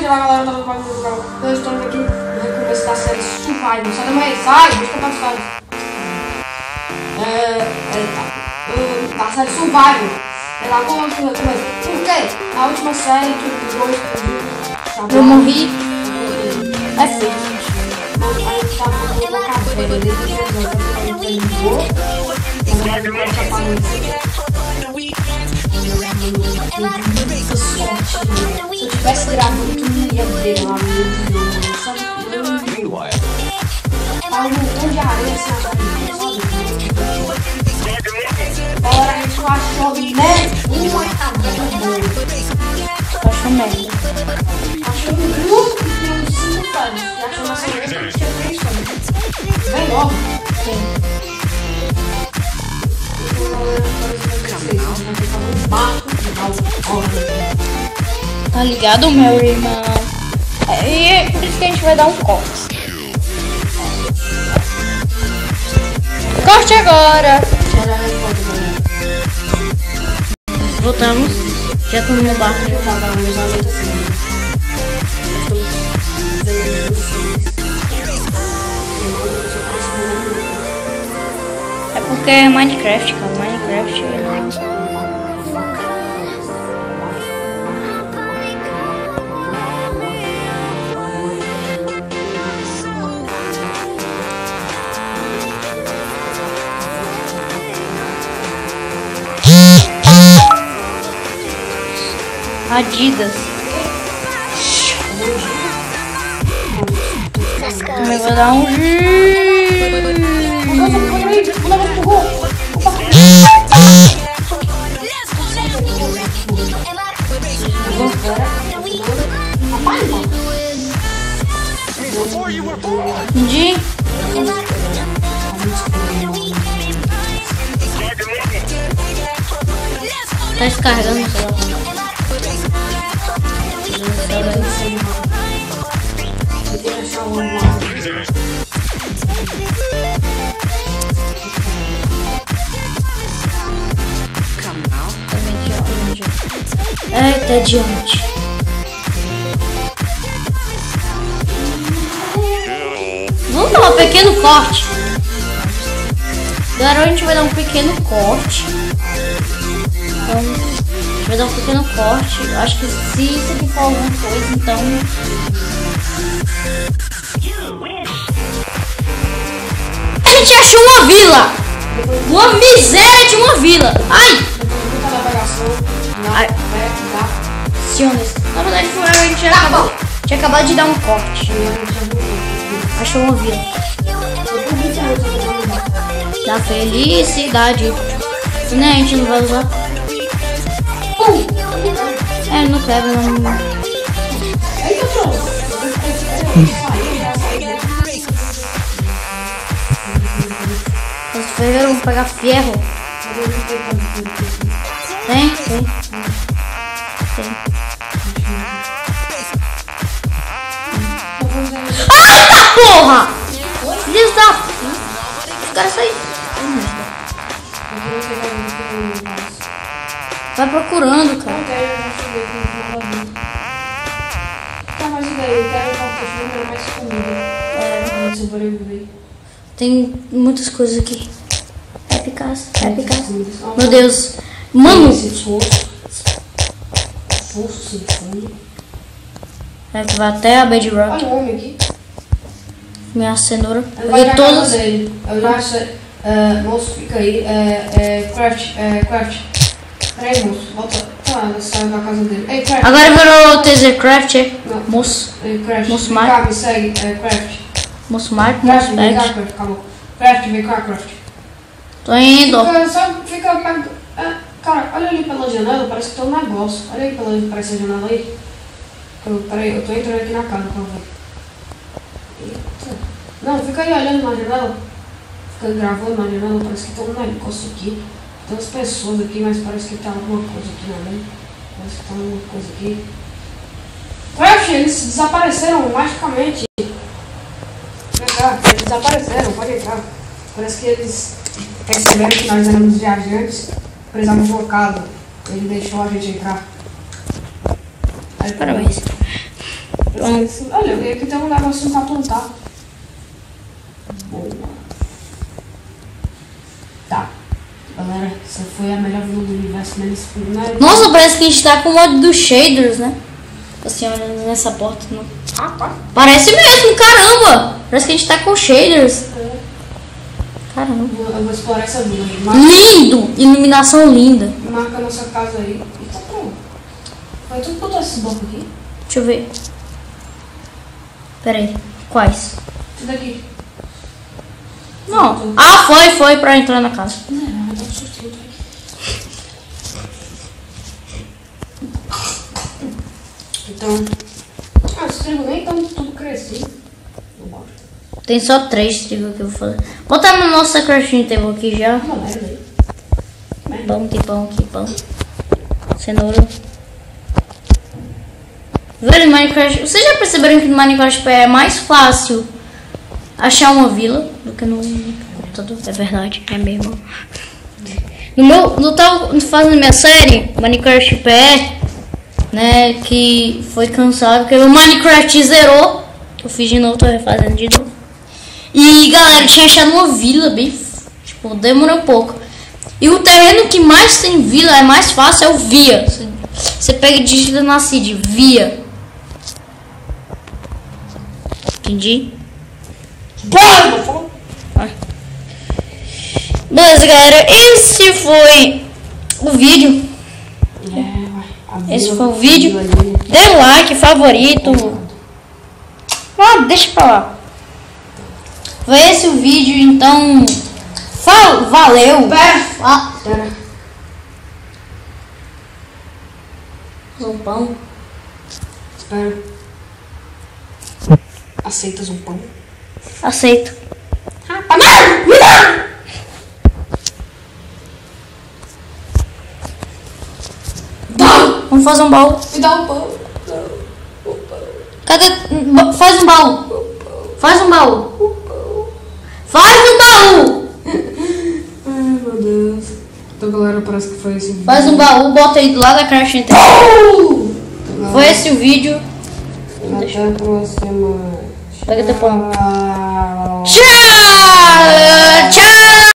lá, galera, eu estou aqui no recomeço da série Survival. Sai da mãe, sai, deixa eu participar. Da série Survival. É lá como eu recomeço. Por quê? Na última série que eu morri. É feio. A gente tava no café, se eu tivesse gravando tudo, ia ver lá no YouTube. Tava um montão de areia assim agora a gente não achou nenhuma cadeira boa. Achou merda. Achou um grupo que tem uns 5 anos. E achou nossa mesa que tinha 3 anos. Vem logo. Sim. Tá ligado, meu irmão? E por isso que a gente vai dar um corte. Corte agora! Voltamos. Já tô no barco. É porque é Minecraft, cara. Minecraft Adidas. Eu vou dar um Entendi. Tá descarregando, sei lá. Até diante. Vamos dar um pequeno corte. Agora a gente vai dar um pequeno corte. Então, a gente vai dar um pequeno corte. Acho que se isso aqui for alguma coisa, então. A gente achou uma vila! Uma miséria de uma vila! Ai! Senhores, na verdade foi a gente tinha acabado de dar um corte. Achou uma vila. Da felicidade. Né, a gente não vai usar. É, não quero, não. Os ferreiros vão pegar ferro. Tem? Tem. Ah, porra! Filhos da... Os caras saíram. Vai procurando, cara. Tá, mas e daí? Eu quero mais comida. Sobreviver. Tem muitas coisas aqui. Eficaz. Meu Deus. Mano! É que vai até a bedrock. Olha o homem aqui. Minha cenoura. Vai todas ele. Eu já sei. Moço, fica aí. Craft. Peraí, moço. Volta. Tá, saiu da casa dele. Ei, Craft. Agora virou Tasercraft, é? Não. Moço. Craft. Moço Vem Mar. cá, me segue. Craft. Moço Marco. Craft, vem cá, Craft. Acabou. Craft, vem cá, Craft. Tô indo. Fica perto. Cara, olha ali pela janela, parece que tem um negócio. Olha aí pra essa janela aí. Peraí, eu tô entrando aqui na casa pra ver. Eita. Não, fica aí olhando na janela. Fica gravando na janela, parece que tem um negócio aqui. Tem umas pessoas aqui, mas parece que tá alguma coisa aqui, não é? Parece que tá alguma coisa aqui. Craft, eles desapareceram magicamente. Vem cá, eles desapareceram, pode entrar. Parece que eles perceberam que nós éramos viajantes, precisavam de uma casa. Ele deixou a gente entrar. Aí, Parabéns. Olha, e aqui tem um negocinho pra plantar. Boa. Tá. Galera, essa foi a melhor vila do universo, menos né? Nossa, parece que a gente tá com o mod dos shaders, né? Assim, olha nessa porta. Não. Parece mesmo, caramba! Parece que a gente tá com shaders. Caramba. Eu vou explorar essa vila aí. Lindo! Iluminação linda. Marca a nossa casa aí. E tá pronto. Vai tudo botar esses blocos aqui? Deixa eu ver. Pera aí. Quais? Tudo daqui. Não. Ah, foi pra entrar na casa. Não, dá um sustinho. Então. Ah, os trigos nem estão tudo crescido. Tem só 3 trigos que eu vou fazer. Botar no nosso crafting table aqui já. Uma merda aí. Pão, que pão, que pão. Cenoura. Velho, Minecraft. Vocês já perceberam que no Minecraft é mais fácil achar uma vila do que no computador? É verdade, é mesmo. Eu tava fazendo minha série, Minecraft PE, né? Que foi cansado, porque o Minecraft zerou. Eu fiz de novo, tô refazendo de novo. E galera, tinha achado uma vila bem. Tipo, demorou um pouco. E o terreno que mais tem vila, é mais fácil, é o Via. Você pega e digita na seed, Via. Entendi? Beleza, galera. Esse foi o vídeo. Esse foi o vídeo. Dê um like, favorito. Ah, deixa pra lá. Foi esse o vídeo, então. Valeu. Espera. Um pão. Espera. Aceitas um pão? Aceito. Vamos fazer um baú. Me dá um pão. Cadê? Faz um baú. Faz um baú. Faz um baú. Ai, meu Deus. Então, galera, parece que foi esse vídeo. Faz um baú, bota aí do lado da caixa inteira. Foi esse o vídeo. Até a próxima. Pega teu pão. Tchau. Tchau!